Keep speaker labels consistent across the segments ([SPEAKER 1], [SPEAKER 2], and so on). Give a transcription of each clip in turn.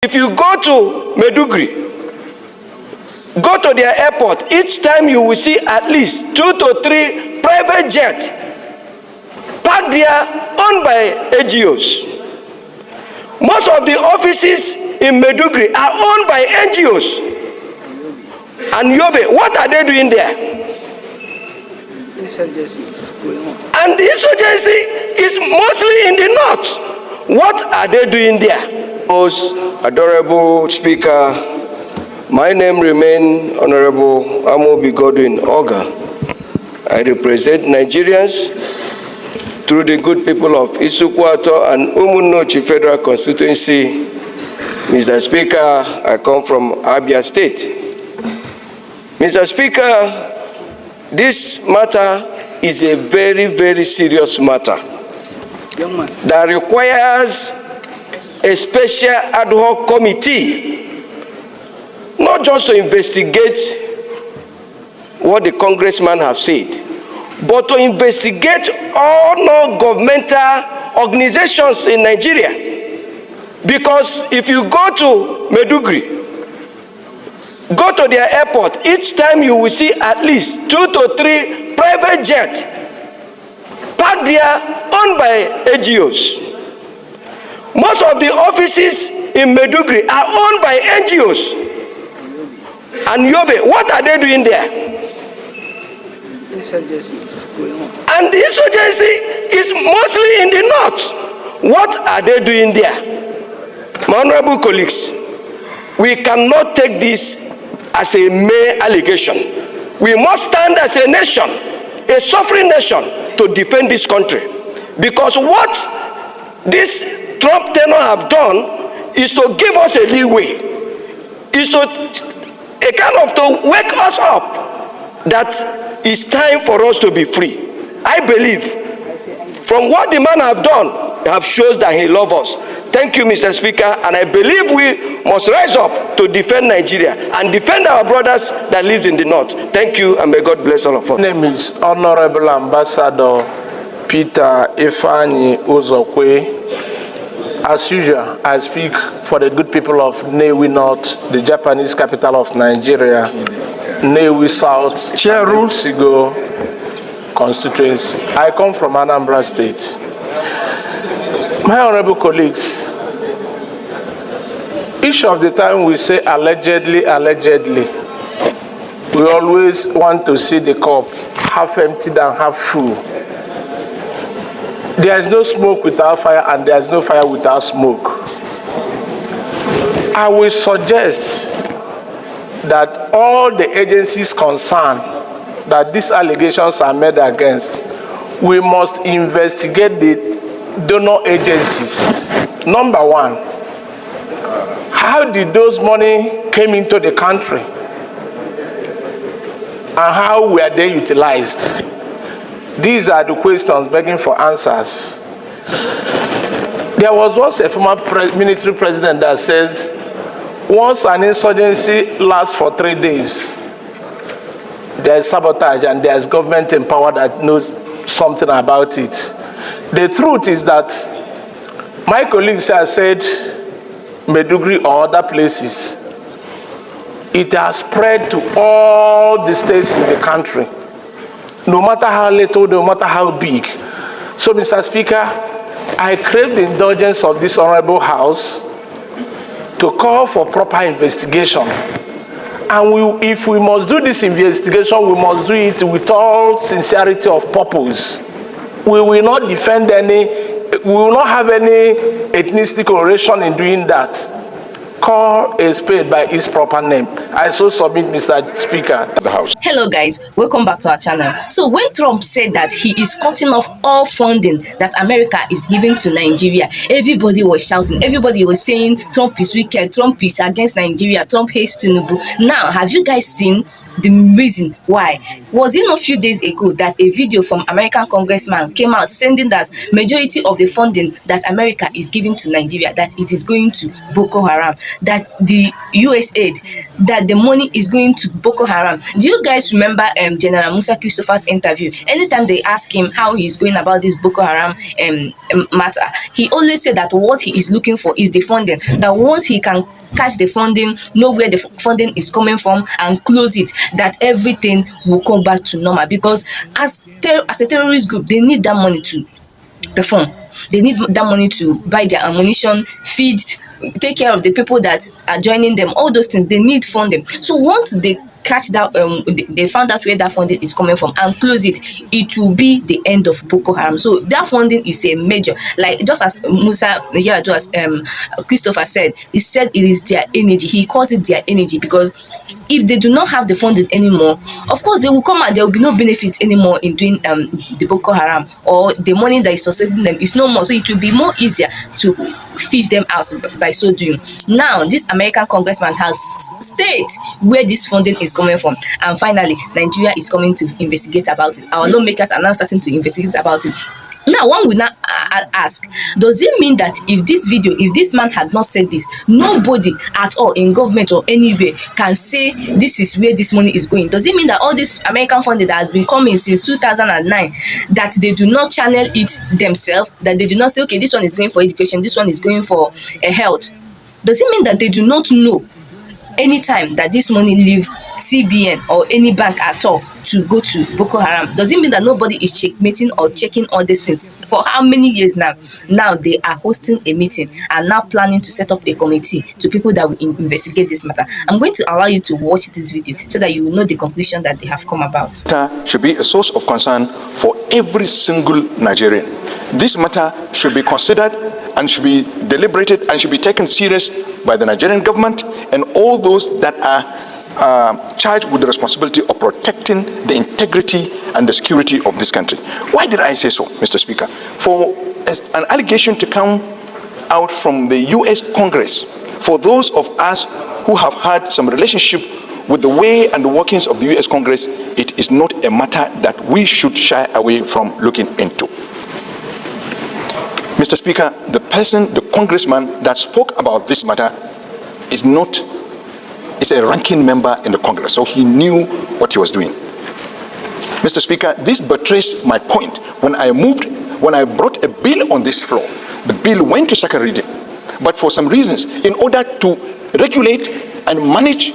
[SPEAKER 1] If you go to Maiduguri, go to their airport, each time you will see at least 2 to 3 private jets parked there, owned by NGOs. Most of the offices in Maiduguri are owned by NGOs. And Yobe, what are they doing there?
[SPEAKER 2] Insurgency is going on.
[SPEAKER 1] And the insurgency is mostly in the north. What are they doing there? Most adorable Speaker, my name remains Honorable Amobi Godwin Oga. I represent Nigerians through the good people of Isukwato and Umunochi Federal Constituency. Mr. Speaker, I come from Abia State. Mr. Speaker, this matter is a very, very serious matter that requires a special ad hoc committee, not just to investigate what the congressman have said, but to investigate all non-governmental organizations in Nigeria. Because if you go to Maiduguri, go to their airport, each time you will see at least 2 to 3 private jets parked there, owned by NGOs. Most of the offices in Maiduguri are owned by NGOs. And Yobe, what are they doing there?
[SPEAKER 2] Insurgency is going on.
[SPEAKER 1] And the insurgency is mostly in the north. What are they doing there? My honorable colleagues, we cannot take this as a mere allegation. We must stand as a nation, a sovereign nation, to defend this country. Because what this Trump tenor have done is to give us a leeway, is to a kind of to wake us up that it's time for us to be free. I believe from what the man have done, have shows that he loves us. Thank you, Mr. Speaker, and I believe we must rise up to defend Nigeria and defend our brothers that live in the north. Thank you, and may God bless all of us.
[SPEAKER 3] My name is Honorable Ambassador Peter Ifeanyi Uzokwe. As usual, I speak for the good people of Nnewi North, the Japanese capital of Nigeria, Nnewi South, Sigo constituency. I come from Anambra State. My honorable colleagues, each of the time we say allegedly, we always want to see the cup half empty than half full. There is no smoke without fire, and there is no fire without smoke. I will suggest that all the agencies concerned that these allegations are made against, we must investigate the donor agencies. Number one, how did those money came into the country? And how were they utilized? These are the questions begging for answers. There was once a former military president that says, once an insurgency lasts for 3 days, there is sabotage and there is government in power that knows something about it. The truth is that my colleagues have said Maiduguri or other places, it has spread to all the states in the country, no matter how little, no matter how big. So, Mr. Speaker, I crave the indulgence of this honorable House to call for proper investigation. And if we must do this investigation, we must do it with all sincerity of purpose. We will not defend any, we will not have any ethnistic oration in doing that. Call a spade by its proper name. I so submit, Mr. Speaker.
[SPEAKER 4] The House.
[SPEAKER 5] Hello guys, welcome back to our channel. So when Trump said that he is cutting off all funding that America is giving to Nigeria, everybody was shouting, everybody was saying Trump is wicked, Trump is against Nigeria, Trump hates Tinubu. Now, have you guys seen the reason why. Was it not a few days ago that a video from American congressman came out sending that majority of the funding that America is giving to Nigeria, that it is going to Boko Haram, that the USAID, that the money is going to Boko Haram? Do you guys remember General Musa Christopher's interview? Anytime they ask him how he's going about this Boko Haram matter, he always said that what he is looking for is the funding, that once he can catch the funding, know where the funding is coming from and close it, that everything will come back to normal. Because as a terrorist group, they need that money to perform. They need that money to buy their ammunition, feed, take care of the people that are joining them, all those things. They need funding. So once they catch that, they found out where that funding is coming from and close it, it will be the end of Boko Haram. So that funding is a major, like just as Musa as Christopher said, he said it is their energy. He calls it their energy, because if they do not have the funding anymore, of course they will come out, there will be no benefit anymore in doing the Boko Haram, or the money that is sustaining them is no more. So it will be more easier to fish them out by so doing. Now this American congressman has stated where this funding is coming from, and finally Nigeria is coming to investigate about it. Our lawmakers are now starting to investigate about it. Now one will now ask, does it mean that if this man had not said this, nobody at all in government or anywhere can say this is where this money is going? Does it mean that all this American funding that has been coming since 2009, that they do not channel it themselves, that they do not say, okay, this one is going for education, this one is going for health? Does it mean that they do not know anytime that this money leave CBN or any bank at all to go to Boko Haram? Does it mean that nobody is checkmating or checking all these things? For how many years now? Now they are hosting a meeting and now planning to set up a committee to people that will investigate this matter. I'm going to allow you to watch this video so that you will know the conclusion that they have come about.
[SPEAKER 4] Should be a source of concern for every single Nigerian. This matter should be considered and should be deliberated and should be taken serious by the Nigerian government and all those that are charged with the responsibility of protecting the integrity and the security of this country. Why did I say so, Mr. Speaker? For an allegation to come out from the US Congress, for those of us who have had some relationship with the way and the workings of the US Congress, it is not a matter that we should shy away from looking into. Mr. Speaker, the congressman that spoke about this matter is a ranking member in the Congress, so he knew what he was doing. Mr. Speaker, this betrays my point. When I brought a bill on this floor, the bill went to second reading, but for some reasons, in order to regulate and manage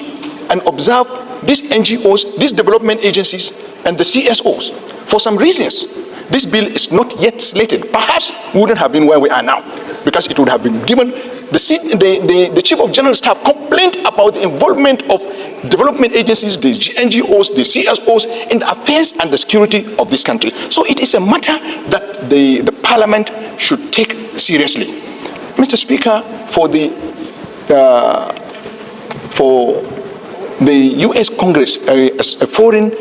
[SPEAKER 4] and observe these NGOs, these development agencies, and the CSOs, for some reasons, this bill is not yet slated. Perhaps we wouldn't have been where we are now, because it would have been given the Chief of General Staff complained about the involvement of development agencies, the NGOs, the CSOs in the affairs and the security of this country. So it is a matter that the Parliament should take seriously. Mr. Speaker, for the US Congress, as a foreign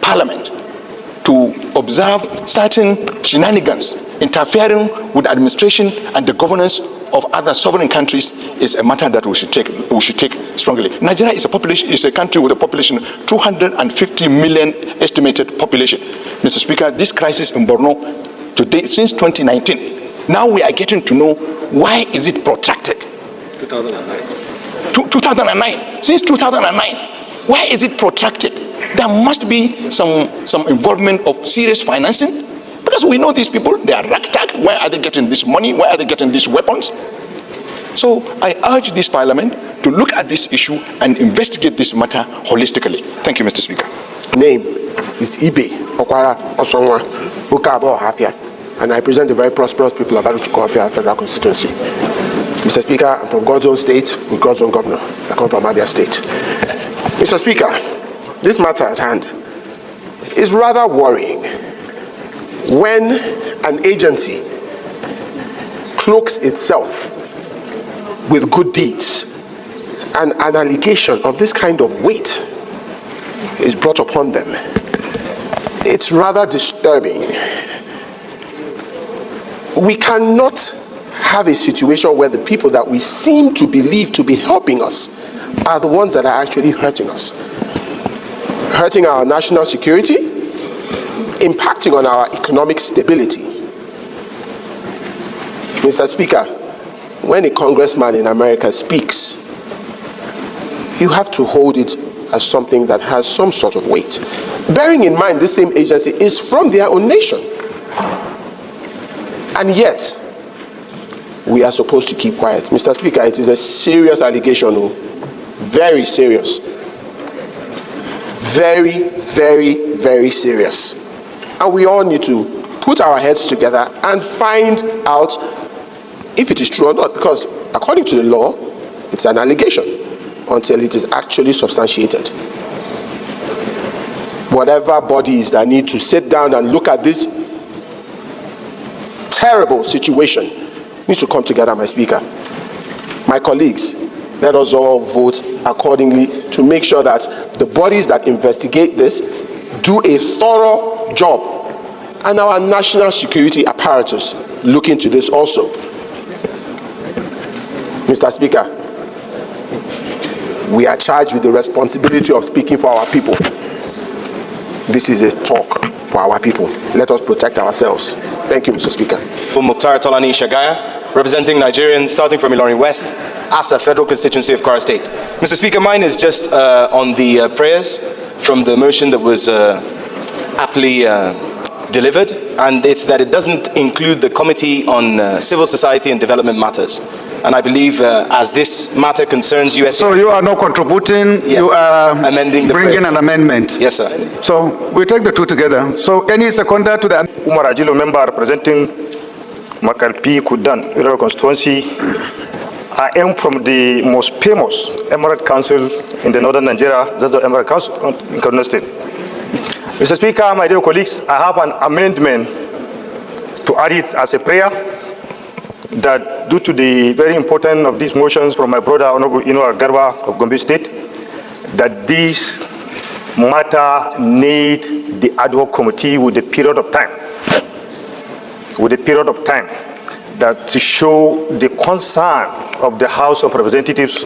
[SPEAKER 4] parliament, to observe certain shenanigans interfering with the administration and the governance of other sovereign countries is a matter that we should take strongly. Nigeria is a country with a population 250 million estimated population. Mr. Speaker, this crisis in Borno today, since 2019, now we are getting to know why is it protracted. 2009. Since 2009, why is it protracted? There must be some involvement of serious financing, because we know these people, they are ragtag. Where are they getting this money? Where are they getting these weapons? So I urge this Parliament to look at this issue and investigate this matter holistically. Thank you, Mr. Speaker.
[SPEAKER 6] Name is Ibe Okwara Osonwa Ukabo Hafia, and I present the very prosperous people of Aruchukofia Federal Constituency. Mr. Speaker, I'm from God's own state with God's own governor. I come from Abia State. Mr. Speaker, this matter at hand is rather worrying when an agency cloaks itself with good deeds and an allegation of this kind of weight is brought upon them. It's rather disturbing. We cannot have a situation where the people that we seem to believe to be helping us are the ones that are actually hurting us. hurting our national security, impacting on our economic stability. Mr. Speaker, when a congressman in America speaks, you have to hold it as something that has some sort of weight. Bearing in mind this same agency is from their own nation. And yet, we are supposed to keep quiet. Mr. Speaker, it is a serious allegation, very serious. Very, very, very serious. And we all need to put our heads together and find out if it is true or not, because according to the law, it's an allegation until it is actually substantiated. Whatever bodies that need to sit down and look at this terrible situation needs to come together, my Speaker. My colleagues, let us all vote accordingly to make sure that the bodies that investigate this do a thorough job, and our national security apparatus look into this also. Mr. Speaker, we are charged with the responsibility of speaking for our people. This is a talk for our people. Let us protect ourselves. Thank you, Mr. Speaker.
[SPEAKER 7] Mukhtar Tolani Shagaya, representing Nigerians, starting from Ilorin West, Asa, Federal Constituency of Kwara State. Mr. Speaker, mine is just on the prayers from the motion that was aptly delivered, and it's that it doesn't include the Committee on Civil Society and Development Matters. And I believe as this matter concerns USAID...
[SPEAKER 2] So you are not contributing,
[SPEAKER 7] yes,
[SPEAKER 2] you are
[SPEAKER 7] amending the
[SPEAKER 2] bringing
[SPEAKER 7] prayers.
[SPEAKER 2] an amendment.
[SPEAKER 7] Yes, sir.
[SPEAKER 2] So we take the two together. So any seconder to the...
[SPEAKER 8] Umar Ajilo, member representing Makarpi Kudan, Federal Constituency. I am from the most famous Emirate Council in the northern Nigeria, that's the Emirate Council in Kanu State. Mr. Speaker, my dear colleagues, I have an amendment to add it as a prayer that due to the very importance of these motions from my brother Honorable Ino Garba of Gombe State, that this matter need the ad hoc committee with a period of time. That to show the concern of the House of Representatives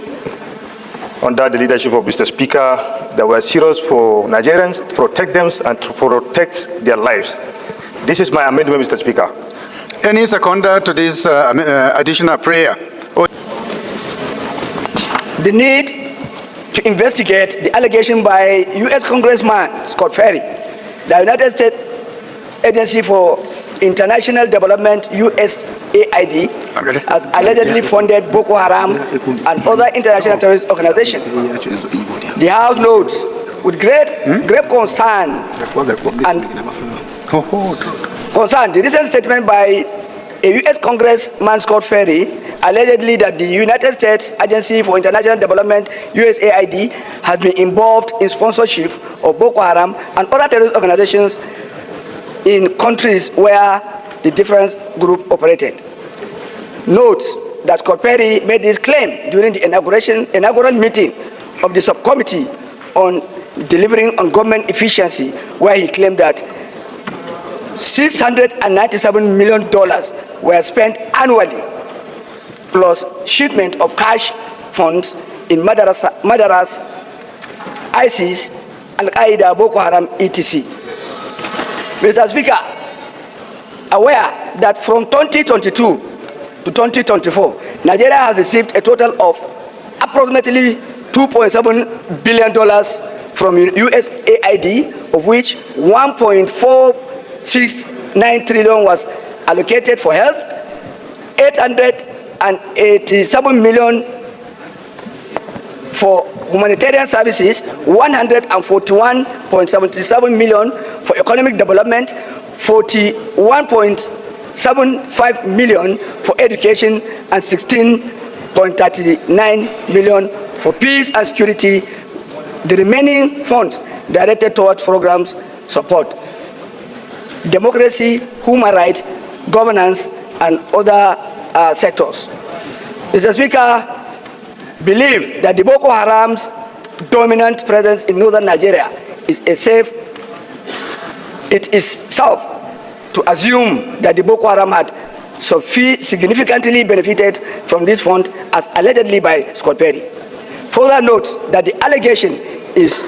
[SPEAKER 8] under the leadership of Mr. Speaker, that we are serious for Nigerians, to protect them and to protect their lives. This is my amendment, Mr. Speaker.
[SPEAKER 2] Any seconder to this additional prayer?
[SPEAKER 9] The need to investigate the allegation by U.S. Congressman Scott Perry, the United States Agency for International Development, USAID, has allegedly funded Boko Haram and other international terrorist organizations. The House notes with grave concern the recent statement by a U.S. Congressman Scott Perry, allegedly that the United States Agency for International Development, USAID, has been involved in sponsorship of Boko Haram and other terrorist organizations in countries where the different group operated. Note that Scott Perry made this claim during the inaugural meeting of the subcommittee on delivering on government efficiency, where he claimed that $697 million were spent annually, plus shipment of cash funds in Madaras, ISIS, Al-Qaeda, Boko Haram, etc. Mr. Speaker, aware that from 2022 to 2024, Nigeria has received a total of approximately $2.7 billion from USAID, of which $1.469 trillion was allocated for health, $887 million for humanitarian services, $141.77 million for economic development, $41.75 million for education, and $16.39 million for peace and security. The remaining funds directed towards programs support democracy, human rights, governance, and other sectors. Mr. Speaker, believe that the Boko Haram's dominant presence in northern Nigeria is safe to assume that the Boko Haram had significantly benefited from this fund, as allegedly by Scott Perry. Further note that the allegation is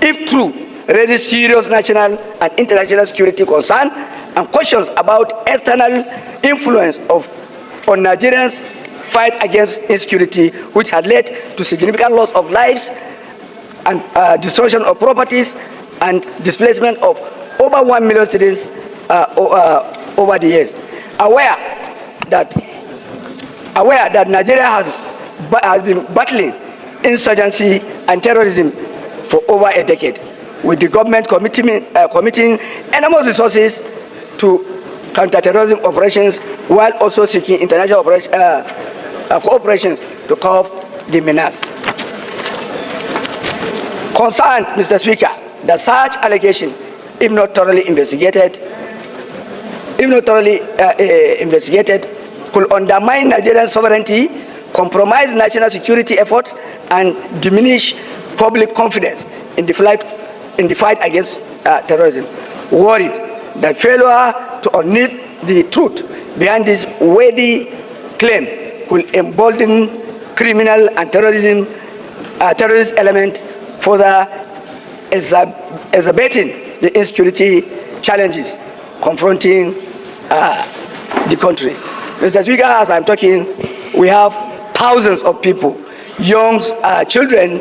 [SPEAKER 9] if true, raises serious national and international security concern and questions about external influence on Nigerians' fight against insecurity, which had led to significant loss of lives and destruction of properties and displacement of over 1 million citizens over the years. Aware that Nigeria has been battling insurgency and terrorism for over a decade, with the government committing enormous resources to counter-terrorism operations while also seeking international cooperations to curb the menace. Concerned, Mr. Speaker, that such allegation, if not thoroughly investigated, could undermine Nigerian sovereignty, compromise national security efforts, and diminish public confidence in the fight against terrorism. Worried that failure to unearth the truth behind this weighty claim could embolden criminal and terrorist element further exacerbating the insecurity challenges confronting the country. Mr. Speaker, as I'm talking, we have thousands of people, young children,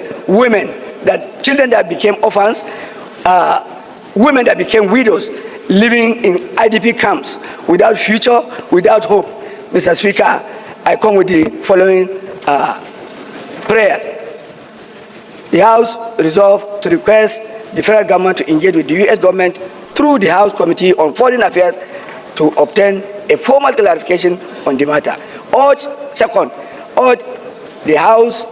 [SPEAKER 9] children that became orphans, women that became widows, living in IDP camps without future, without hope. Mr. Speaker, I come with the following prayers. The House resolved to request the federal government to engage with the U.S. government through the House Committee on Foreign Affairs to obtain a formal clarification on the matter. Second, urge the House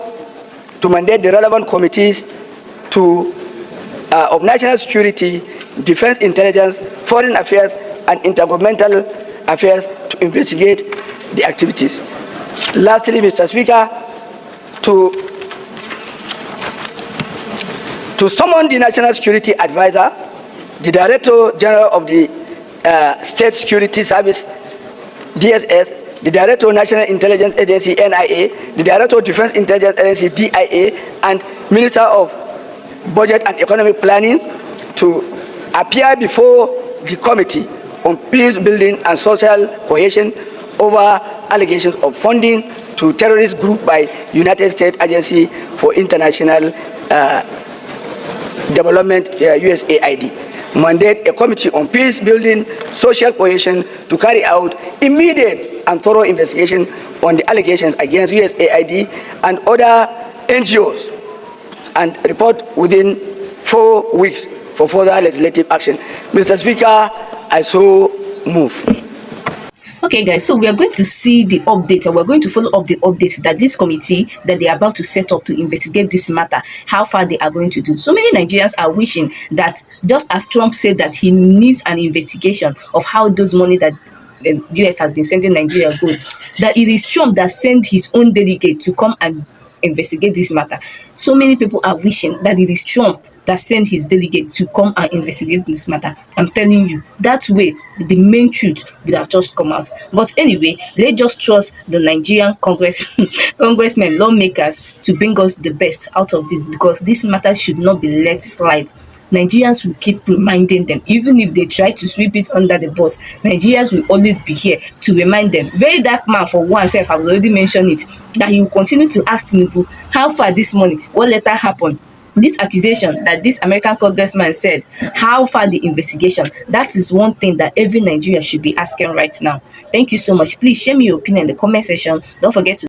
[SPEAKER 9] to mandate the relevant committees of national security, defense intelligence, foreign affairs, and intergovernmental affairs to investigate the activities. Lastly, Mr. Speaker, to summon the National Security Advisor, the Director General of the State Security Service, DSS, the Director of National Intelligence Agency, NIA, the Director of Defense Intelligence Agency, DIA, and Minister of Budget and Economic Planning to appear before the Committee on Peace Building and Social Cohesion over allegations of funding to terrorist group by United States Agency for International Development, USAID. Mandate a Committee on Peace Building, Social Cohesion to carry out immediate and thorough investigation on the allegations against USAID and other NGOs and report within 4 weeks for further legislative action. Mr. Speaker, I so move.
[SPEAKER 5] Okay, guys, so we are going to see the update, and we're going to follow up the update that this committee that they are about to set up to investigate this matter, how far they are going to do. So many Nigerians are wishing that, just as Trump said that he needs an investigation of how those money that the US has been sending Nigeria goes, that it is Trump that sent his own delegate to come and investigate this matter. So many people are wishing that it is Trump that sent his delegate to come and investigate this matter. I'm telling you, that way the main truth will have just come out. But anyway, let's just trust the Nigerian congressmen, lawmakers to bring us the best out of this, because this matter should not be let slide. Nigerians will keep reminding them, even if they try to sweep it under the bus. Nigerians will always be here to remind them. Very dark man for oneself, I've already mentioned it, that he will continue to ask Tinubu how far this money, what later happened. This accusation that this American congressman said, how far the investigation, that is one thing that every Nigerian should be asking right now. Thank you so much. Please share me your opinion in the comment section. Don't forget to